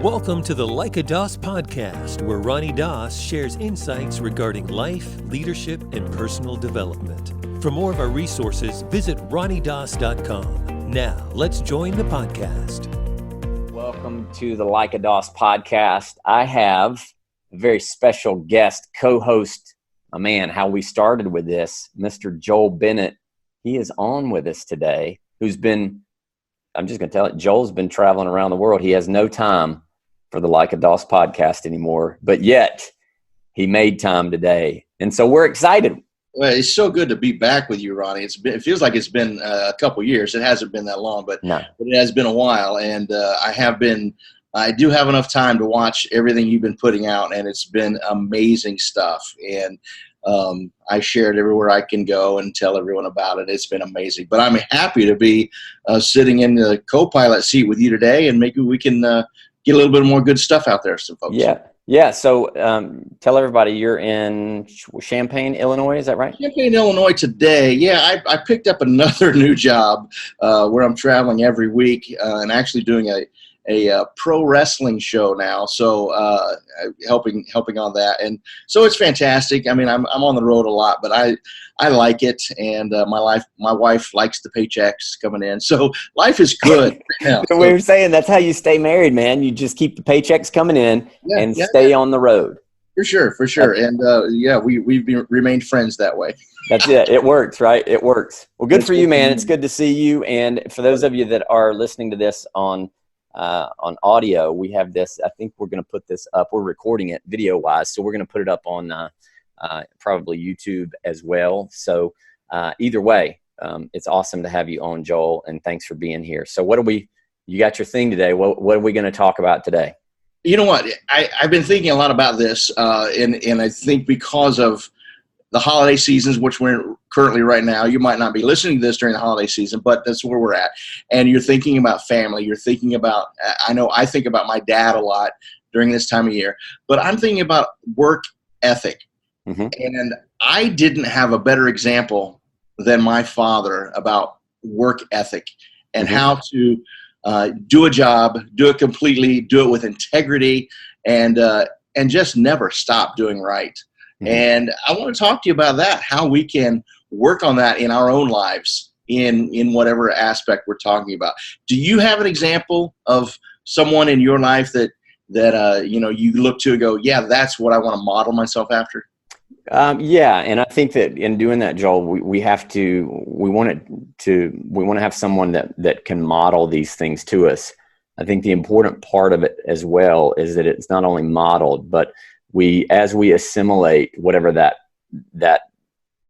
Welcome to the Like a DOS podcast, where Ronnie Doss shares insights regarding life, leadership, and personal development. For more of our resources, visit ronniedoss.com. Now, let's join the podcast. Welcome to the Like a DOS podcast. I have a very special guest, co-host, a man, how we started with this, Mr. Joel Bennett. He is on with us today, who's been, I'm just going to tell it, Joel's been traveling around the world. He has no time for the Like a DOS podcast anymore, but yet he made time today. And so we're excited. Well, it's so good to be back with you, Ronnie. It feels like it's been a couple years. It hasn't been that long, but it has been a while. And I do have enough time to watch everything you've been putting out, and it's been amazing stuff. And I share it everywhere I can go and tell everyone about it. It's been amazing. But I'm happy to be sitting in the co-pilot seat with you today, and maybe we can get a little bit more good stuff out there, some folks. Yeah. So tell everybody you're in Champaign, Illinois. Is that right? Champaign, Illinois today. Yeah, I picked up another new job where I'm traveling every week and actually doing a pro wrestling show now. So helping on that. And so it's fantastic. I mean, I'm on the road a lot, but I like it. And my wife likes the paychecks coming in. So life is good. So we were saying that's how you stay married, man. You just keep the paychecks coming in and stay on the road. For sure. And we've remained friends that way. That's it. It works, right? It works. Well, good for you, man. It's good to see you. And for those of you that are listening to this on audio, we have this. I think we're going to put this up. We're recording it video wise, so we're going to put it up on probably YouTube as well. So either way, it's awesome to have you on, Joel, and thanks for being here. So you got your thing today. What are we going to talk about today? You know what? I've been thinking a lot about this, and I think because of the holiday seasons, which we're currently right now, you might not be listening to this during the holiday season, but that's where we're at. And you're thinking about family. You're thinking about, I know I think about my dad a lot during this time of year, but I'm thinking about work ethic. Mm-hmm. And I didn't have a better example than my father about work ethic and how to do a job, do it completely, do it with integrity, and just never stop doing right. Mm-hmm. And I want to talk to you about that, how we can work on that in our own lives in whatever aspect we're talking about. Do you have an example of someone in your life that you look to and go, yeah, that's what I want to model myself after? And I think that in doing that, Joel, we want to have someone that can model these things to us. I think the important part of it as well is that it's not only modeled, but as we assimilate whatever that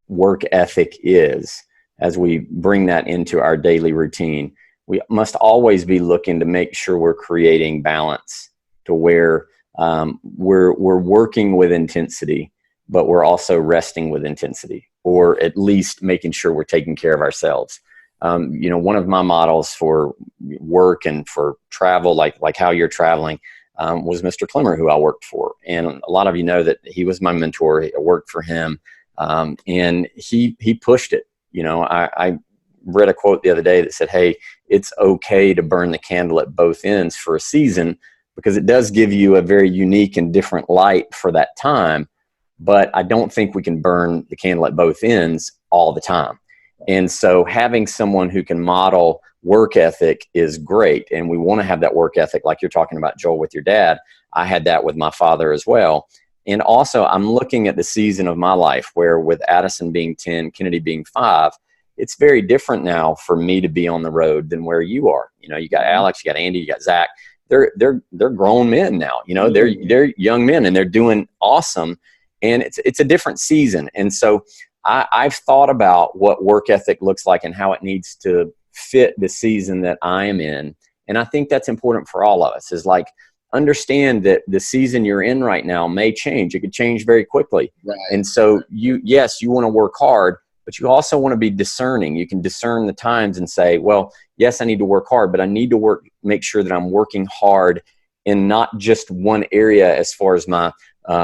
work ethic is, as we bring that into our daily routine, we must always be looking to make sure we're creating balance to where we're working with intensity, but we're also resting with intensity, or at least making sure we're taking care of ourselves. One of my models for work and for travel, like how you're traveling, was Mr. Clemmer, who I worked for. And a lot of you know that he was my mentor. I worked for him. And he pushed it. I read a quote the other day that said, hey, it's okay to burn the candle at both ends for a season, because it does give you a very unique and different light for that time. But I don't think we can burn the candle at both ends all the time. And so having someone who can model work ethic is great. And we want to have that work ethic like you're talking about, Joel, with your dad. I had that with my father as well. And also I'm looking at the season of my life where, with Addison being 10, Kennedy being 5, it's very different now for me to be on the road than where you are. You got Alex, you got Andy, you got Zach. They're grown men now. They're young men and they're doing awesome. And it's a different season. And so I've thought about what work ethic looks like and how it needs to fit the season that I am in. And I think that's important for all of us, is like, understand that the season you're in right now may change. It could change very quickly. Right. And so you want to work hard, but you also want to be discerning. You can discern the times and say, well, yes, I need to work hard, but I need to make sure that I'm working hard in not just one area as far as my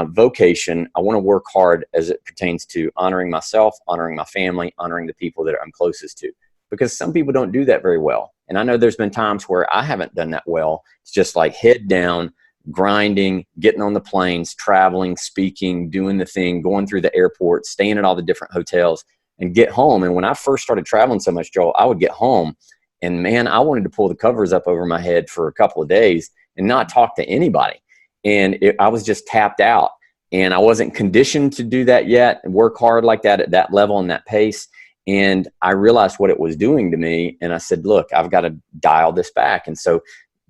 vocation. I want to work hard as it pertains to honoring myself, honoring my family, honoring the people that I'm closest to, because some people don't do that very well. And I know there's been times where I haven't done that well. It's just like head down, grinding, getting on the planes, traveling, speaking, doing the thing, going through the airport, staying at all the different hotels, and get home. And when I first started traveling so much, Joel, I would get home and man, I wanted to pull the covers up over my head for a couple of days and not talk to anybody. And I was just tapped out, and I wasn't conditioned to do that yet and work hard like that at that level and that pace. And I realized what it was doing to me. And I said, look, I've got to dial this back. And so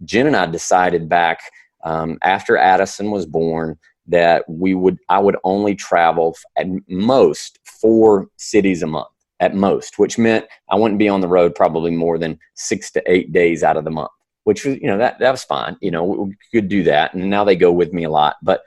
Jen and I decided back after Addison was born that I would only travel at most 4 cities a month at most, which meant I wouldn't be on the road probably more than 6 to 8 days out of the month, which was, that was fine. We could do that. And now they go with me a lot, but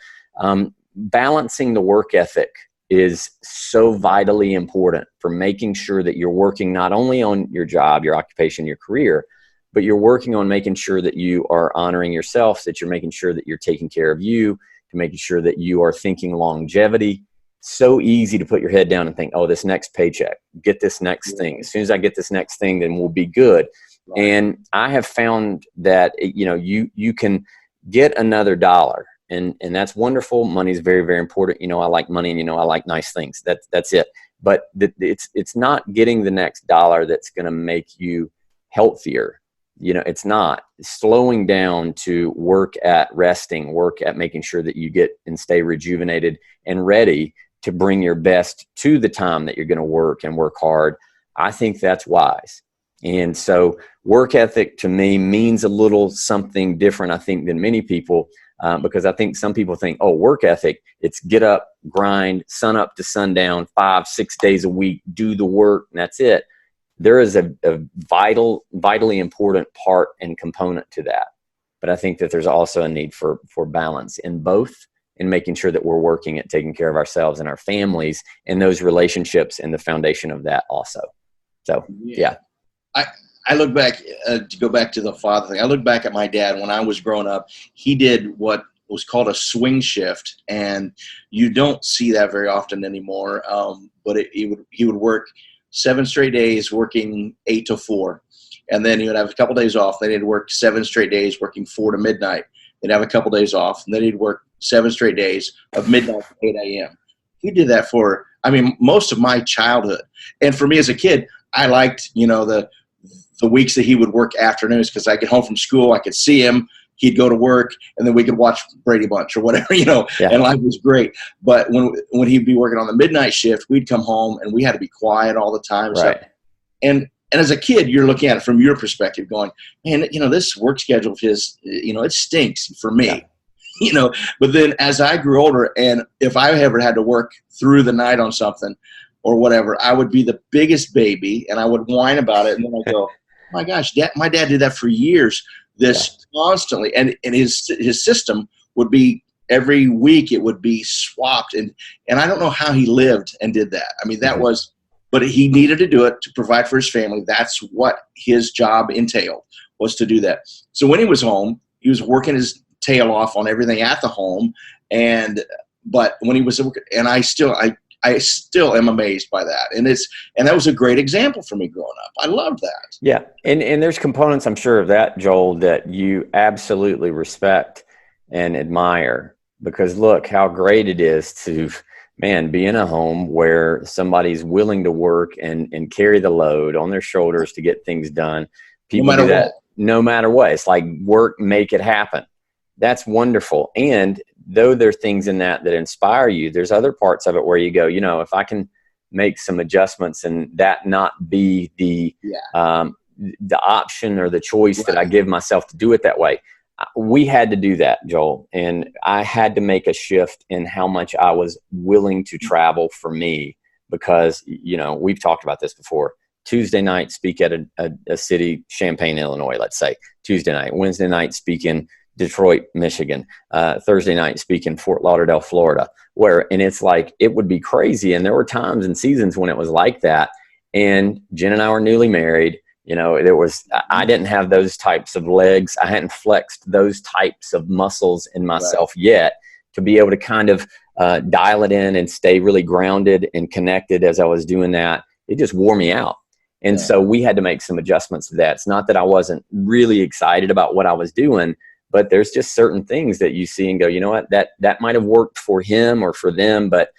balancing the work ethic is so vitally important for making sure that you're working not only on your job, your occupation, your career, but you're working on making sure that you are honoring yourself, that you're making sure that you're taking care of you, to making sure that you are thinking longevity. So easy to put your head down and think, oh, this next paycheck, get this next thing. As soon as I get this next thing, then we'll be good. Right. And I have found that, you can get another dollar. And that's wonderful. Money is very, very important. I like money, and I like nice things. That's it. But it's not getting the next dollar that's going to make you healthier. It's not. Slowing down to work at resting, work at making sure that you get and stay rejuvenated and ready to bring your best to the time that you're going to work and work hard. I think that's wise. And so work ethic to me means a little something different, I think, than many people. Because I think some people think, oh, work ethic, it's get up, grind, sun up to sundown, 5-6 days a week, do the work, and that's it. There is a vitally important part and component to that. But I think that there's also a need for balance in both, and making sure that we're working at taking care of ourselves and our families and those relationships and the foundation of that also. So, yeah. I look back, to go back to the father thing, I look back at my dad when I was growing up. He did what was called a swing shift, and you don't see that very often anymore. But he would work 7 straight days, working 8 to 4. And then he would have a couple days off. Then he'd work 7 straight days, working 4 to midnight. They'd have a couple days off, and then he'd work 7 straight days of midnight to 8 a.m. He did that for, most of my childhood. And for me as a kid, I liked, the weeks that he would work afternoons, because I get home from school, I could see him, he'd go to work, and then we could watch Brady Bunch or whatever, and life was great. But when he'd be working on the midnight shift, we'd come home and we had to be quiet all the time. Right. So, and as a kid, you're looking at it from your perspective going, man, this work schedule of his, it stinks for me. Yeah. But then as I grew older, and if I ever had to work through the night on something or whatever, I would be the biggest baby and I would whine about it. And then I'd go, my gosh, my dad did that for years, constantly. And his system would be every week it would be swapped. And I don't know how he lived and did that. That was, but he needed to do it to provide for his family. That's what his job entailed, was to do that. So when he was home, he was working his tail off on everything at the home. But when he was, and I still am amazed by that. And that was a great example for me growing up. I loved that. Yeah. And there's components, I'm sure, of that, Joel, that you absolutely respect and admire, because look how great it is to, be in a home where somebody's willing to work and carry the load on their shoulders to get things done. People do that no matter what. It's like work, make it happen. That's wonderful. And though there are things in that inspire you, there's other parts of it where you go, if I can make some adjustments and that not be the option or the choice that I give myself to do it that way. We had to do that, Joel. And I had to make a shift in how much I was willing to travel for me, because, we've talked about this before. Tuesday night, speak at a city, Champaign, Illinois, let's say, Tuesday night. Wednesday night, speak in Detroit, Michigan. Thursday night, speak in Fort Lauderdale, Florida. And it's like, it would be crazy. And there were times and seasons when it was like that. And Jen and I were newly married. I didn't have those types of legs. I hadn't flexed those types of muscles in myself yet to be able to kind of dial it in and stay really grounded and connected as I was doing that. It just wore me out. And so we had to make some adjustments to that. It's not that I wasn't really excited about what I was doing, but there's just certain things that you see and go, you know what, that might have worked for him or for them, but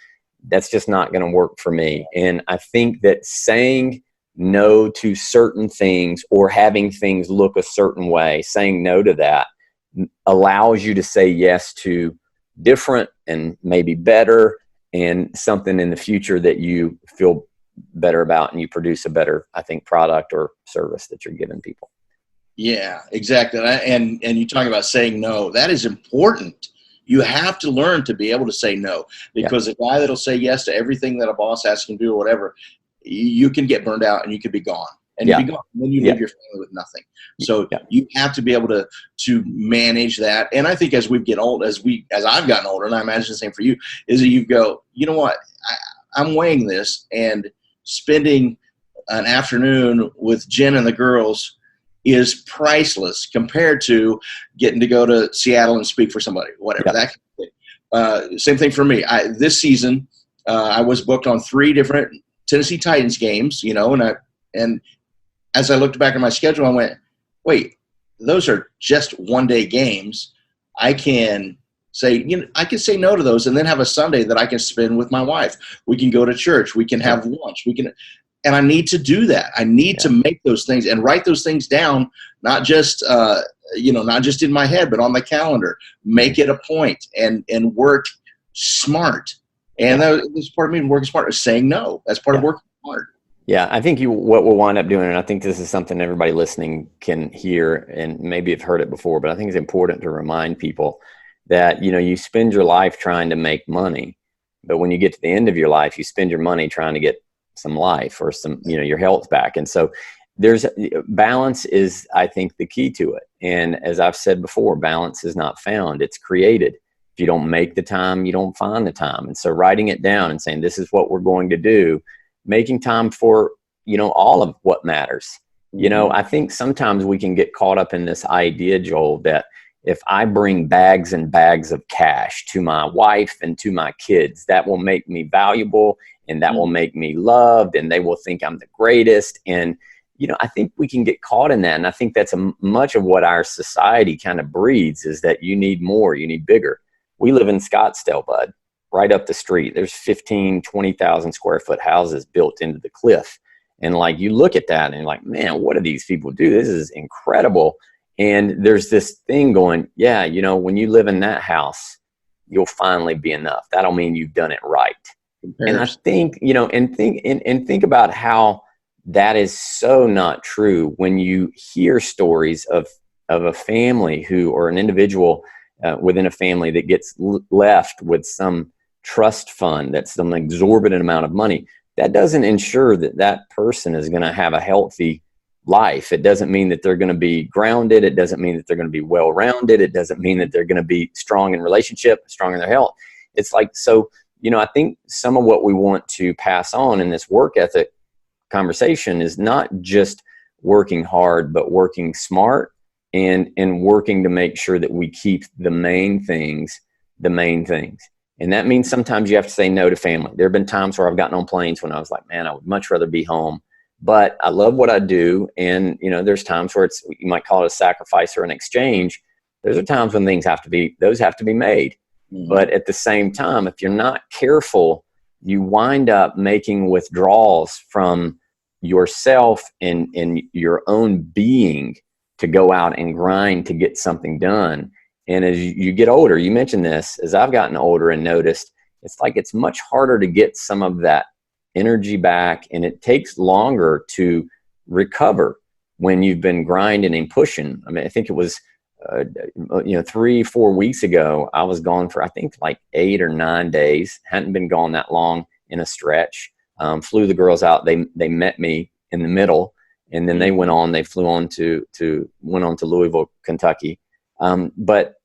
that's just not going to work for me. And I think that saying no to certain things or having things look a certain way, saying no to that allows you to say yes to different and maybe better and something in the future that you feel better about, and you produce a better, I think, product or service that you're giving people. Yeah, exactly. And you talk about saying no. That is important. You have to learn to be able to say no, because a guy that'll say yes to everything that a boss asks him to do or whatever, you can get burned out and you could be gone. And you'll be gone. And then you leave your family with nothing. So you have to be able to manage that. And I think as we get old, as I've gotten older, and I imagine the same for you, is that you go, you know what, I'm weighing this, and spending an afternoon with Jen and the girls is priceless compared to getting to go to Seattle and speak for somebody, whatever that can be. Same thing for me. This season, I was booked on 3 different Tennessee Titans games, and as I looked back at my schedule, I went, wait, those are just one-day games. I can say, I can say no to those and then have a Sunday that I can spend with my wife. We can go to church. We can have lunch. And I need to do that. I need to make those things and write those things down, not just, not just in my head, but on the calendar. Make it a point and work smart. And this part of me working smart is saying no. That's part of working smart. Yeah, I think what we'll wind up doing, and I think this is something everybody listening can hear and maybe have heard it before, but I think it's important to remind people that, you spend your life trying to make money, but when you get to the end of your life, you spend your money trying to get some life or some, your health back. And so balance is, I think, the key to it. And as I've said before, balance is not found, it's created. If you don't make the time, you don't find the time. And so writing it down and saying, this is what we're going to do, making time for, all of what matters. I think sometimes we can get caught up in this idea, Joel, that if I bring bags and bags of cash to my wife and to my kids, that will make me valuable and that will make me loved and they will think I'm the greatest. And, I think we can get caught in that. And I think that's much of what our society kind of breeds, is that you need more, you need bigger. We live in Scottsdale, bud, right up the street. There's 15, 20,000 square foot houses built into the cliff. And you look at that and you're like, man, what do these people do? This is incredible. And there's this thing going, when you live in that house, you'll finally be enough. That'll mean you've done it right. And I think, think about how that is so not true when you hear stories of a family or an individual within a family that gets left with some trust fund that's some exorbitant amount of money. That doesn't ensure that person is going to have a healthy life. It doesn't mean that they're going to be grounded. It doesn't mean that they're going to be well-rounded. It doesn't mean that they're going to be strong in relationship, strong in their health. It's I think some of what we want to pass on in this work ethic conversation is not just working hard, but working smart and working to make sure that we keep the main things. And that means sometimes you have to say no to family. There have been times where I've gotten on planes when I was like, man, I would much rather be home, but I love what I do. And, there's times where you might call it a sacrifice or an exchange. Those are times when those have to be made. Mm-hmm. But at the same time, if you're not careful, you wind up making withdrawals from yourself and your own being to go out and grind to get something done. And as you get older, you mentioned this, as I've gotten older and noticed, it's much harder to get some of that energy back, and it takes longer to recover when you've been grinding and pushing. I mean, I think it was 3-4 weeks ago, I was gone for, I think, 8 or 9 days. Hadn't been gone that long in a stretch. Flew the girls out. They met me in the middle, and then they flew on to Louisville, Kentucky. But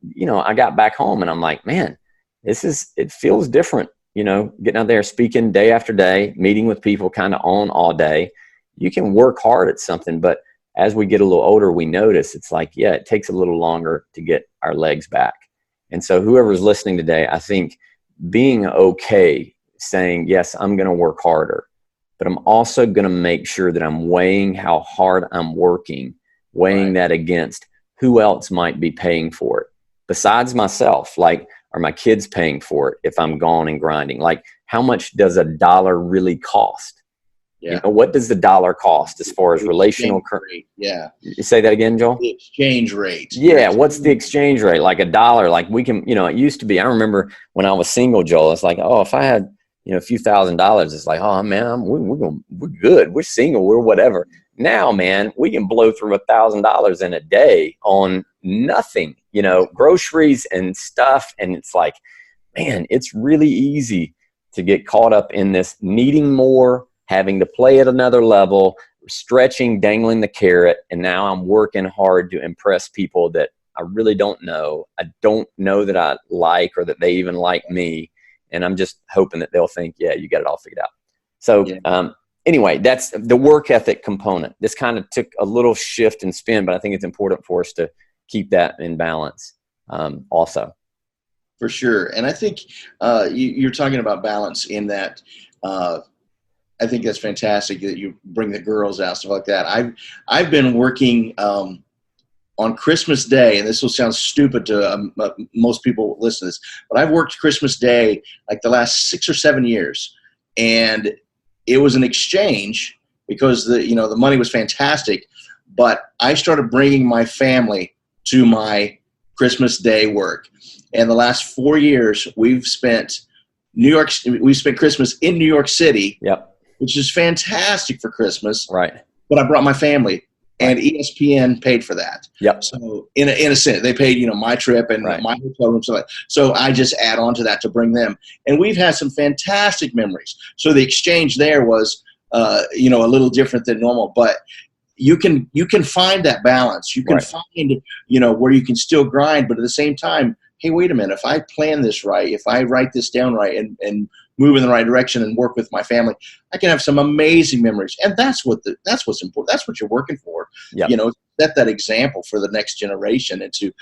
I got back home and I'm like, man, it feels different, getting out there, speaking day after day, meeting with people kind of on all day. You can work hard at something, but as we get a little older, we notice it takes a little longer to get our legs back. And so whoever's listening today, I think being okay, saying, yes, I'm going to work harder, but I'm also going to make sure that I'm weighing how hard I'm working, weighing that against who else might be paying for it besides myself? Like, are my kids paying for it if I'm gone and grinding? Like, how much does a dollar really cost? Yeah. You know, what does the dollar cost as far as relational rate? Yeah. You say that again, Joel? The exchange rate. Yeah. What's the exchange rate? Like a dollar, like we can, you know, it used to be, I remember when I was single, Joel, it's like, oh, if I had, you know, a few $1,000s, it's like, oh man, we're good. We're single. We're whatever. Now, man, we can blow through $1,000 in a day on nothing, you know, groceries and stuff. And it's like, man, it's really easy to get caught up in this needing more, having to play at another level, stretching, dangling the carrot. And now I'm working hard to impress people that I really don't know. I don't know that I like, or that they even like me. And I'm just hoping that they'll think, yeah, you got it all figured out. So anyway, that's the work ethic component. This kind of took a little shift and spin, but I think it's important for us to keep that in balance also. For sure. And I think you're talking about balance in that I think that's fantastic that you bring the girls out, stuff like that. I've been working on Christmas Day, and this will sound stupid to most people listen to this, but I've worked Christmas Day like the last 6 or 7 years, and it was an exchange because the money was fantastic, but I started bringing my family to my Christmas Day work, and the last 4 years we've spent Christmas in New York City. Yep. Which is fantastic for Christmas. Right. But I brought my family, and ESPN paid for that. Yep. So in a sense, they paid, my trip and my hotel room. So I just add on to that to bring them. And we've had some fantastic memories. So the exchange there was, a little different than normal, but you can find that balance. You can find, where you can still grind, but at the same time, hey, wait a minute, if I plan this right, if I write this down right and move in the right direction and work with my family, I can have some amazing memories. And that's what's important. That's what you're working for. Yep. Set that example for the next generation, and to,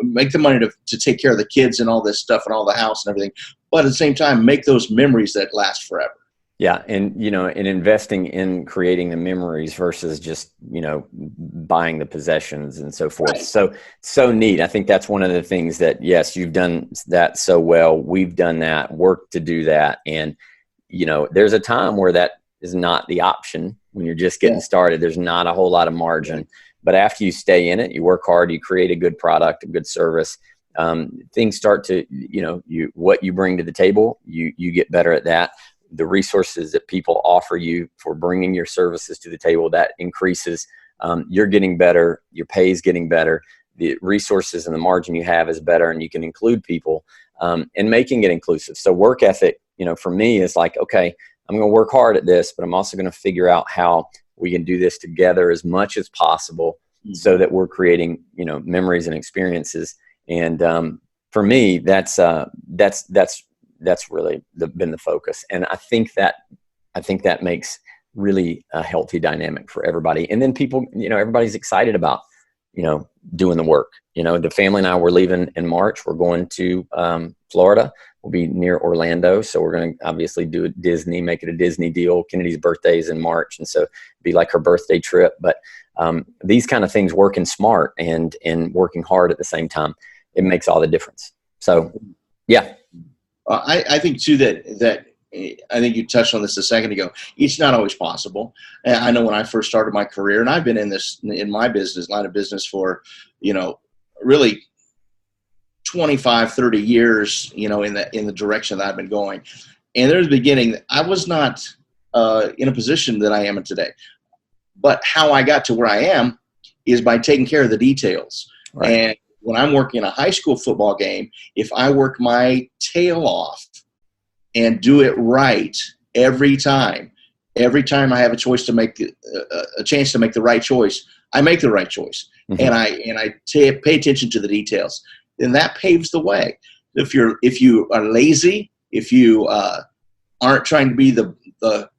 make the money to take care of the kids and all this stuff and all the house and everything. But at the same time, make those memories that last forever. Yeah. And, in investing in creating the memories versus just, buying the possessions and so forth. Right. So neat. I think that's one of the things that, yes, you've done that so well. We've done that work to do that. And, there's a time where that is not the option when you're just getting started. There's not a whole lot of margin, but after you stay in it, you work hard, you create a good product, a good service. Things start to, what you bring to the table, you get better at that. The resources that people offer you for bringing your services to the table, that increases. You're getting better. Your pay is getting better. The resources and the margin you have is better, and you can include people and making it inclusive. So work ethic, for me is like, okay, I'm going to work hard at this, but I'm also going to figure out how we can do this together as much as possible so that we're creating, memories and experiences. And for me, that's really been the focus. And I think that makes really a healthy dynamic for everybody. And then people, everybody's excited about, doing the work. The family and I were leaving in March. We're going to Florida. We'll be near Orlando. So we're going to obviously do Disney, make it a Disney deal. Kennedy's birthday is in March. And so it'd be like her birthday trip. But these kind of things, working smart and working hard at the same time, it makes all the difference. So, yeah. I think too that I think you touched on this a second ago. It's not always possible. And I know when I first started my career, and I've been in my line of business for, really 25, 30 years, in the direction that I've been going. And there's the beginning, I was not in a position that I am in today. But how I got to where I am is by taking care of the details. Right. And when I'm working a high school football game, if I work my tail off and do it right every time I have a choice to make a chance to make the right choice, I make the right choice. Mm-hmm. And I pay attention to the details. Then that paves the way. If you are lazy, if you aren't trying to be the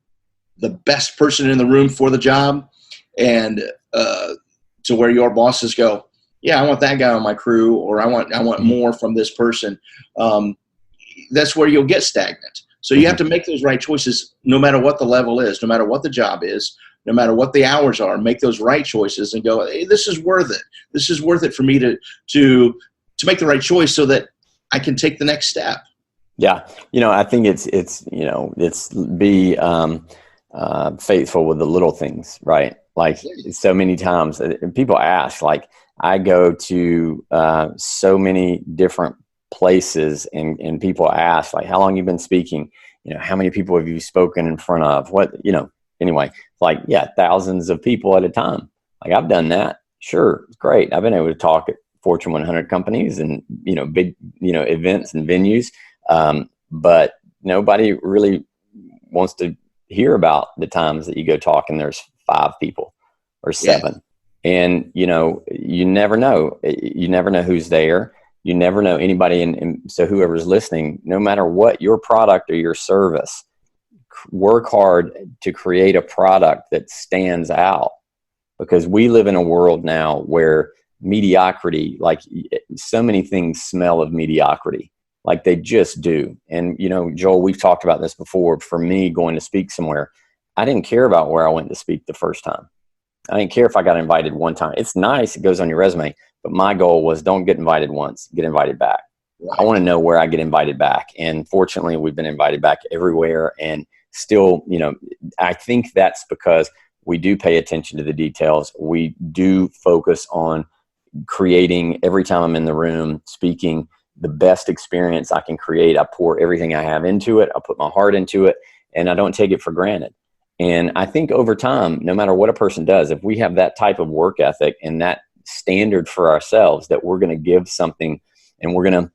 best person in the room for the job, and to where your bosses go, yeah, I want that guy on my crew, or I want more from this person. That's where you'll get stagnant. So you have to make those right choices, no matter what the level is, no matter what the job is, no matter what the hours are, make those right choices and go, hey, this is worth it. This is worth it for me to make the right choice so that I can take the next step. Yeah. I think it's be faithful with the little things, right? Like so many times people ask, like I go to so many different places and people ask like, how long you've been speaking? How many people have you spoken in front of? Anyway, like, yeah, thousands of people at a time. Like I've done that. Sure. It's great. I've been able to talk at Fortune 100 companies and, big, events and venues. But nobody really wants to hear about the times that you go talk and there's 5 people or 7. Yeah. And, you never know. You never know who's there. You never know anybody. And so whoever's listening, no matter what your product or your service, work hard to create a product that stands out, because we live in a world now where mediocrity, like so many things smell of mediocrity, like they just do. And, Joel, we've talked about this before. For me, going to speak somewhere, I didn't care about where I went to speak the first time. I didn't care if I got invited one time. It's nice. It goes on your resume. But my goal was don't get invited once, get invited back. Right. I want to know where I get invited back. And fortunately, we've been invited back everywhere. And still, I think that's because we do pay attention to the details. We do focus on creating, every time I'm in the room speaking, the best experience I can create. I pour everything I have into it. I put my heart into it, and I don't take it for granted. And I think over time, no matter what a person does, if we have that type of work ethic and that standard for ourselves, that we're going to give something and we're going to,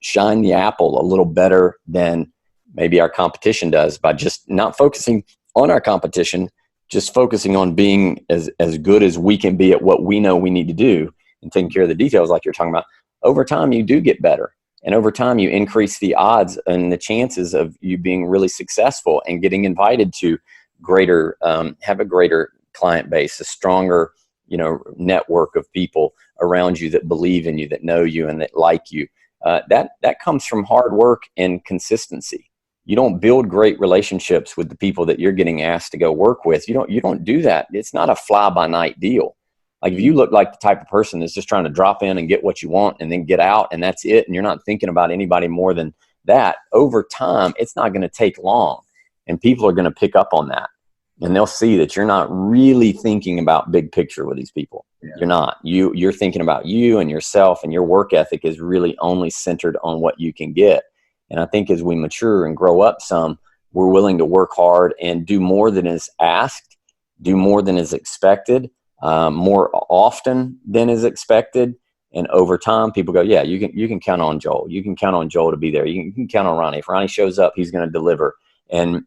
shine the apple a little better than maybe our competition does by just not focusing on our competition, just focusing on being as good as we can be at what we know we need to do and taking care of the details like you're talking about. Over time, you do get better. And over time, you increase the odds and the chances of you being really successful and getting invited to greater, have a greater client base, a stronger, network of people around you that believe in you, that know you, and that like you. That comes from hard work and consistency. You don't build great relationships with the people that you're getting asked to go work with. You don't do that. It's not a fly-by-night deal. Like if you look like the type of person that's just trying to drop in and get what you want and then get out and that's it, and you're not thinking about anybody more than that, over time, it's not going to take long. And people are going to pick up on that. And they'll see that you're not really thinking about big picture with these people. Yeah. You're not. You're thinking about you and yourself, and your work ethic is really only centered on what you can get. And I think as we mature and grow up some, we're willing to work hard and do more than is asked, do more than is expected, more often than is expected. And over time, people go, yeah, you can count on Joel. You can count on Joel to be there. You can count on Ronnie. If Ronnie shows up, he's going to deliver. And,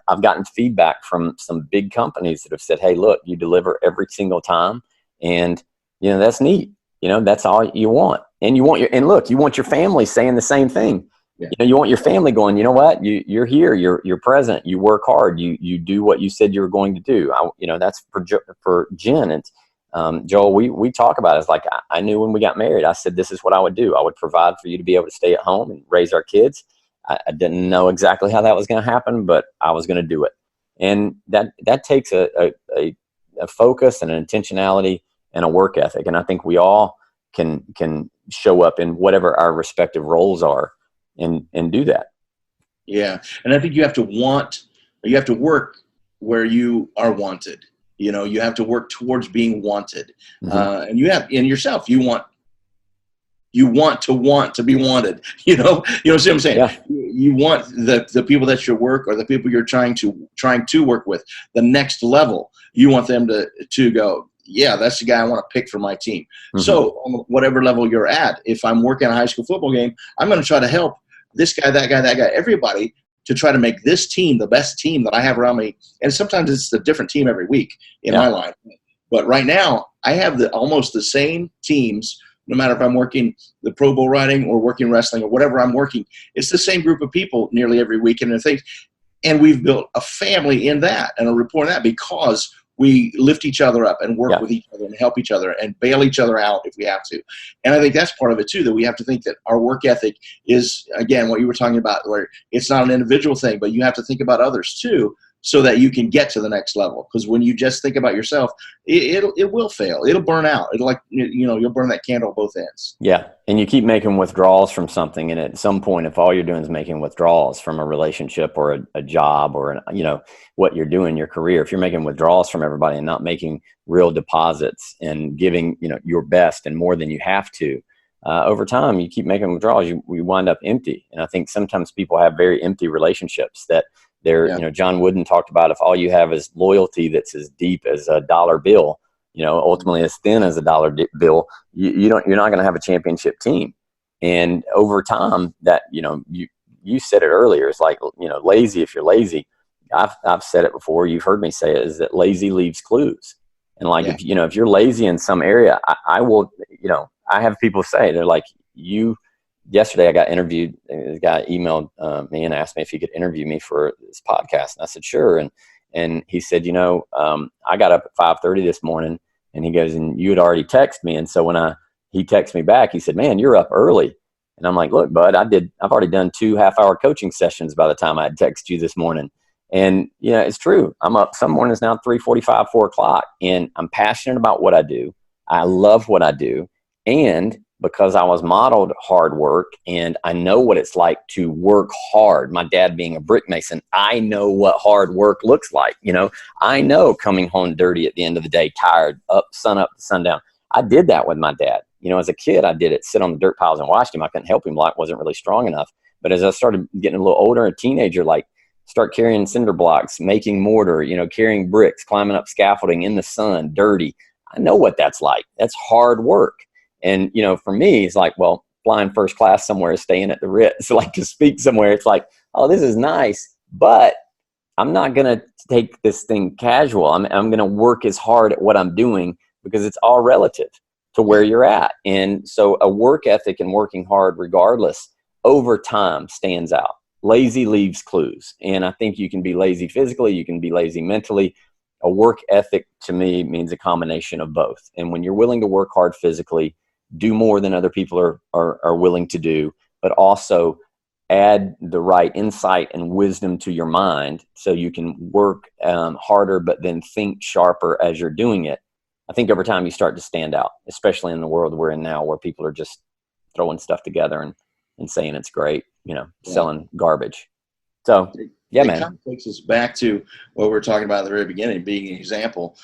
I've gotten feedback from some big companies that have said, hey, look, you deliver every single time. And, that's neat. That's all you want. And you want your family saying the same thing. Yeah. You want your family going, you know what, you're here, you're present, you work hard, you do what you said you were going to do. That's for Jen and Joel. We talk about it. It's like, I knew when we got married, I said, this is what I would do. I would provide for you to be able to stay at home and raise our kids. I didn't know exactly how that was going to happen, but I was going to do it. And that takes a focus and an intentionality and a work ethic. And I think we all can show up in whatever our respective roles are and do that. Yeah. And I think you have to work where you are wanted. You have to work towards being wanted. Mm-hmm. And you have in yourself, you want to be wanted, you know what I'm saying? Yeah. You want the people that you work, or the people you're trying to work with, the next level. You want them to go, yeah, that's the guy I want to pick for my team. Mm-hmm. So on whatever level you're at, if I'm working a high school football game, I'm going to try to help this guy, that guy, everybody, to try to make this team the best team that I have around me. And sometimes it's a different team every week in my life. But right now, I have almost the same teams. No matter if I'm working the Pro Bowl riding or working wrestling or whatever I'm working, it's the same group of people nearly every weekend and things. And we've built a family in that and a rapport in that because we lift each other up and work with each other and help each other and bail each other out if we have to. And I think that's part of it too, that we have to think that our work ethic is, again, what you were talking about, where it's not an individual thing, but you have to think about others too, so that you can get to the next level. Because when you just think about yourself, it will fail. It'll burn out. It'll, like, you'll burn that candle at both ends. Yeah. And you keep making withdrawals from something. And at some point, if all you're doing is making withdrawals from a relationship or a job or, what you're doing, your career, if you're making withdrawals from everybody and not making real deposits and giving, your best and more than you have to, over time, you keep making withdrawals, you wind up empty. And I think sometimes people have very empty relationships that they're, John Wooden talked about, if all you have is loyalty that's as deep as a dollar bill, ultimately as thin as a dollar bill, you're not going to have a championship team. And over time that, you said it earlier, it's like, lazy. If you're lazy, I've said it before, you've heard me say it, is that lazy leaves clues. And like, if you're lazy in some area, I will, I have people say, they're like, yesterday I got interviewed, a guy emailed me and asked me if he could interview me for this podcast. And I said, sure. And he said, I got up at 5:30 this morning, and he goes, and you had already texted me. And so when he texted me back, he said, man, you're up early. And I'm like, look, bud, I've already done 2 half-hour coaching sessions by the time I had texted you this morning. And it's true. I'm up some mornings now, 3:45, 4 o'clock, and I'm passionate about what I do. I love what I do. And because I was modeled hard work and I know what it's like to work hard, my dad being a brick mason, I know what hard work looks like. I know coming home dirty at the end of the day, tired, sun up to sundown. I did that with my dad. As a kid, I did it, sit on the dirt piles and watch him. I couldn't help him. Life wasn't really strong enough. But as I started getting a little older, a teenager, like start carrying cinder blocks, making mortar, carrying bricks, climbing up scaffolding in the sun, dirty. I know what that's like. That's hard work. And, for me, it's like, well, flying first class somewhere, staying at the Ritz, like to speak somewhere. It's like, oh, this is nice, but I'm not going to take this thing casual. I'm going to work as hard at what I'm doing because it's all relative to where you're at. And so a work ethic and working hard regardless over time stands out. Lazy leaves clues. And I think you can be lazy physically, you can be lazy mentally. A work ethic to me means a combination of both. And when you're willing to work hard physically, do more than other people are willing to do, but also add the right insight and wisdom to your mind so you can work harder, but then think sharper as you're doing it. I think over time you start to stand out, especially in the world we're in now where people are just throwing stuff together and saying it's great, selling garbage. So yeah, man. It kind of takes us back to what we were talking about at the very beginning, being an example,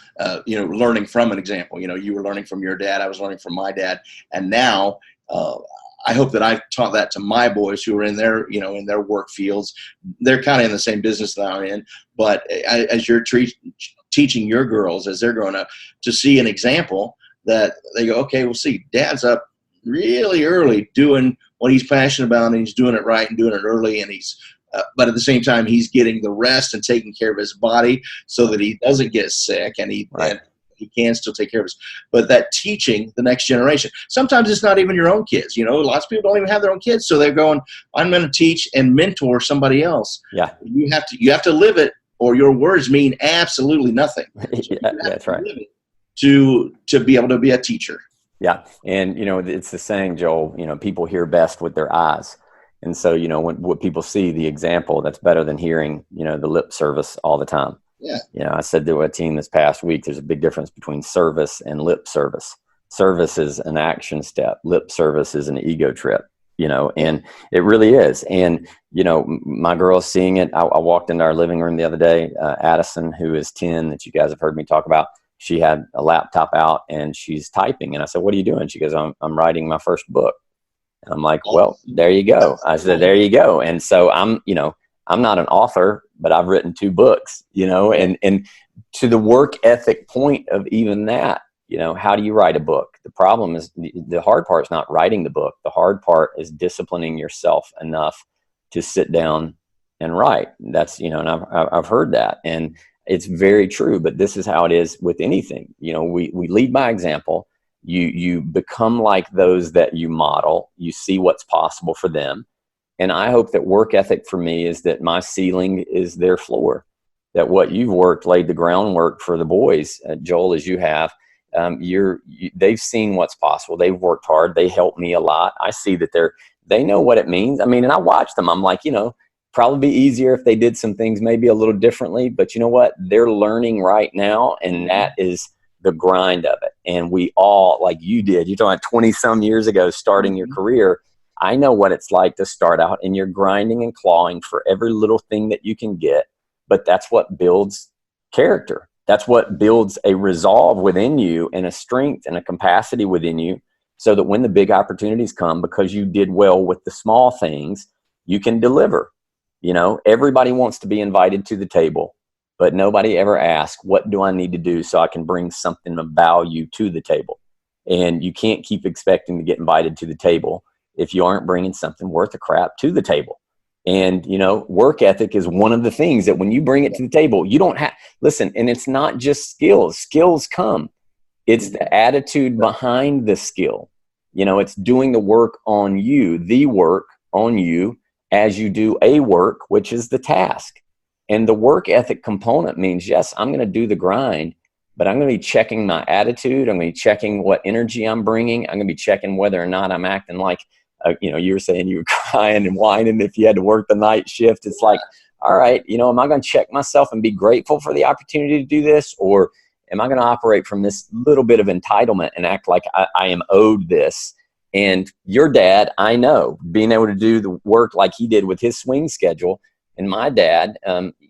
learning from an example. You were learning from your dad. I was learning from my dad. And now I hope that I've taught that to my boys who are in their, in their work fields. They're kind of in the same business that I'm in. But as you're teaching your girls as they're growing up to see an example that they go, okay, we'll see, Dad's up really early doing what he's passionate about, and he's doing it right and doing it early, and he's but at the same time, he's getting the rest and taking care of his body so that he doesn't get sick and he can still take care of us. But that teaching the next generation, sometimes it's not even your own kids. Lots of people don't even have their own kids. So they're going, I'm going to teach and mentor somebody else. Yeah. You have to live it, or your words mean absolutely nothing. So that's right. To be able to be a teacher. Yeah. And, it's the saying, Joel, people hear best with their eyes. And so, what people see, the example, that's better than hearing, the lip service all the time. Yeah. I said to a team this past week, there's a big difference between service and lip service. Service is an action step. Lip service is an ego trip, and it really is. And, my girl's seeing it. I walked into our living room the other day, Addison, who is 10, that you guys have heard me talk about. She had a laptop out and she's typing. And I said, what are you doing? She goes, I'm writing my first book. And I'm like, well, there you go. I said, there you go. And so I'm not an author, but I've written 2 books, and to the work ethic point of even that, how do you write a book? The problem is the hard part is not writing the book. The hard part is disciplining yourself enough to sit down and write. That's, and I've heard that, and it's very true, but this is how it is with anything. We lead by example. You become like those that you model. You see what's possible for them. And I hope that work ethic for me is that my ceiling is their floor, that what you've worked laid the groundwork for the boys, Joel, as you have. They've seen what's possible. They've worked hard. They help me a lot. I see that they know what it means. I mean, and I watch them. I'm like, Probably be easier if they did some things maybe a little differently, but you know what? They're learning right now, and that is the grind of it. And we all, like you did, you're talking about 20 some years ago, starting your career. I know what it's like to start out, and you're grinding and clawing for every little thing that you can get, but that's what builds character. That's what builds a resolve within you and a strength and a capacity within you, so that when the big opportunities come, because you did well with the small things, you can deliver. You know, everybody wants to be invited to the table, but nobody ever asks, what do I need to do so I can bring something of value to the table? And you can't keep expecting to get invited to the table if you aren't bringing something worth a crap to the table. And, you know, work ethic is one of the things that when you bring it to the table, you don't have, listen, and it's not just skills. Skills come. It's the attitude behind the skill. You know, it's doing the work on you, the work on you, as you do a work, which is the task. And the work ethic component means, yes, I'm going to do the grind, but I'm going to be checking my attitude. I'm going to be checking what energy I'm bringing. I'm going to be checking whether or not I'm acting like, you know, you were saying you were crying and whining if you had to work the night shift. It's like, all right, you know, am I going to check myself and be grateful for the opportunity to do this? Or am I going to operate from this little bit of entitlement and act like I am owed this? And your dad, I know, being able to do the work like he did with his swing schedule, and my dad,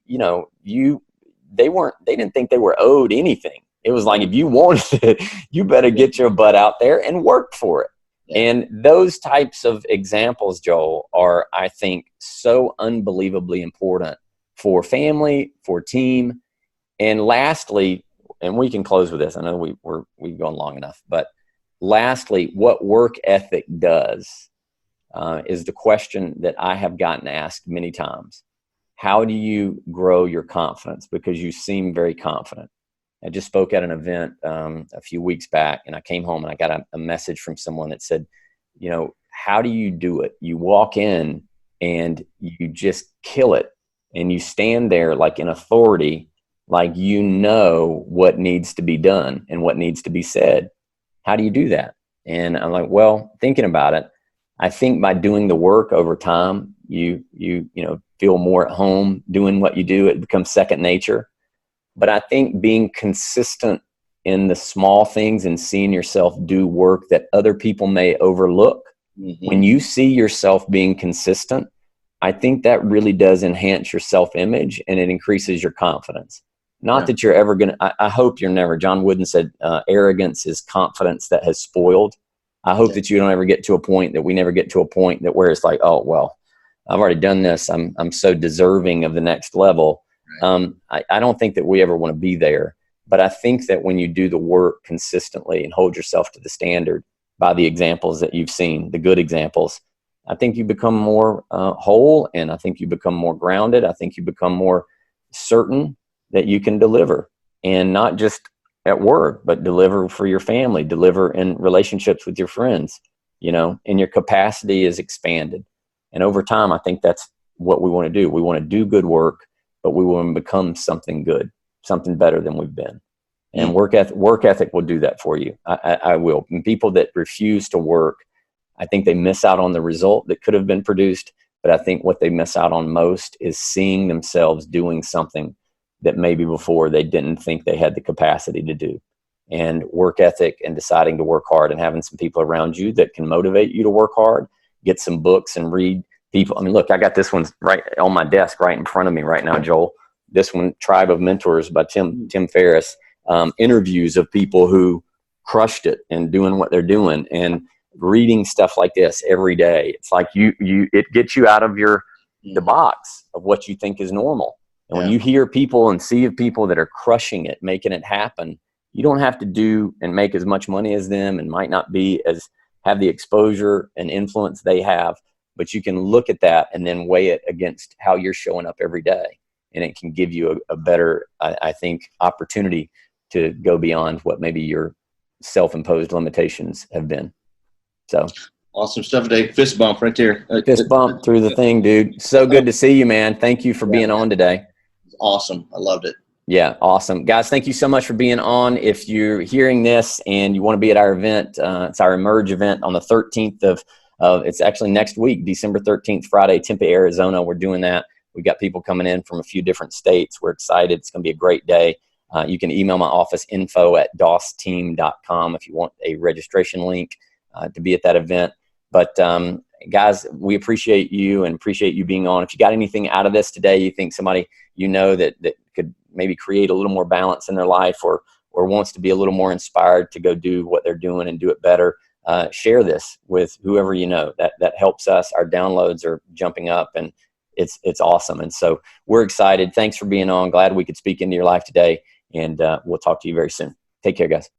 you know, they didn't think they were owed anything. It was like, if you wanted it, you better get your butt out there and work for it. Yeah. And those types of examples, Joel, are, I think, so unbelievably important for family, for team. And lastly, and we can close with this. I know we've gone long enough, but lastly, what work ethic does is the question that I have gotten asked many times. How do you grow your confidence? Because you seem very confident. I just spoke at an event a few weeks back, and I came home and I got a message from someone that said, you know, how do you do it? You walk in and you just kill it, and you stand there like in authority, like you know what needs to be done and what needs to be said. How do you do that? And I'm like, well, thinking about it, I think by doing the work over time, you know, feel more at home doing what you do. It becomes second nature. But I think being consistent in the small things and seeing yourself do work that other people may overlook, when you see yourself being consistent, I think that really does enhance your self-image, and it increases your confidence. Not that you're ever going to, I hope you're never, John Wooden said, arrogance is confidence that has spoiled. I hope that you don't ever get to a point, that we never get to a point that where it's like, oh, well, I've already done this. I'm so deserving of the next level. I don't think that we ever want to be there, but I think that when you do the work consistently and hold yourself to the standard by the examples that you've seen, the good examples, I think you become more whole, and I think you become more grounded. I think you become more certain that you can deliver, and not just at work, but deliver for your family, deliver in relationships with your friends, you know, and your capacity is expanded. And over time, I think that's what we want to do. We want to do good work, but we want to become something good, something better than we've been. And work ethic will do that for you. I will. And people that refuse to work, I think they miss out on the result that could have been produced. But I think what they miss out on most is seeing themselves doing something that maybe before they didn't think they had the capacity to do. And work ethic and deciding to work hard and having some people around you that can motivate you to work hard, get some books and read people. I mean, look, I got this one right on my desk right in front of me right now, Joel. This one, Tribe of Mentors by Tim Ferriss. Interviews of people who crushed it and doing what they're doing, and reading stuff like this every day. It's like it gets you out of the box of what you think is normal. And when you hear people and see people that are crushing it, making it happen, you don't have to do and make as much money as them, and might not have the exposure and influence they have, but you can look at that and then weigh it against how you're showing up every day. And it can give you a better, I think, opportunity to go beyond what maybe your self-imposed limitations have been. So awesome stuff today. Fist bump right there. Fist bump through the thing, dude. So good to see you, man. Thank you for being on today. Awesome. I loved it. Yeah, awesome. Guys, thank you so much for being on. If you're hearing this and you want to be at our event, it's our Emerge event on the 13th of It's actually next week, December 13th, Friday, Tempe, Arizona. We're doing that. We've got people coming in from a few different states. We're excited. It's going to be a great day. You can email my office, info@dossteam.com, if you want a registration link to be at that event. But guys, we appreciate you and appreciate you being on. If you got anything out of this today, you think somebody that could maybe create a little more balance in their life or wants to be a little more inspired to go do what they're doing and do it better, share this with whoever you know. That helps us. Our downloads are jumping up, and it's awesome. And so we're excited. Thanks for being on. Glad we could speak into your life today, and we'll talk to you very soon. Take care, guys.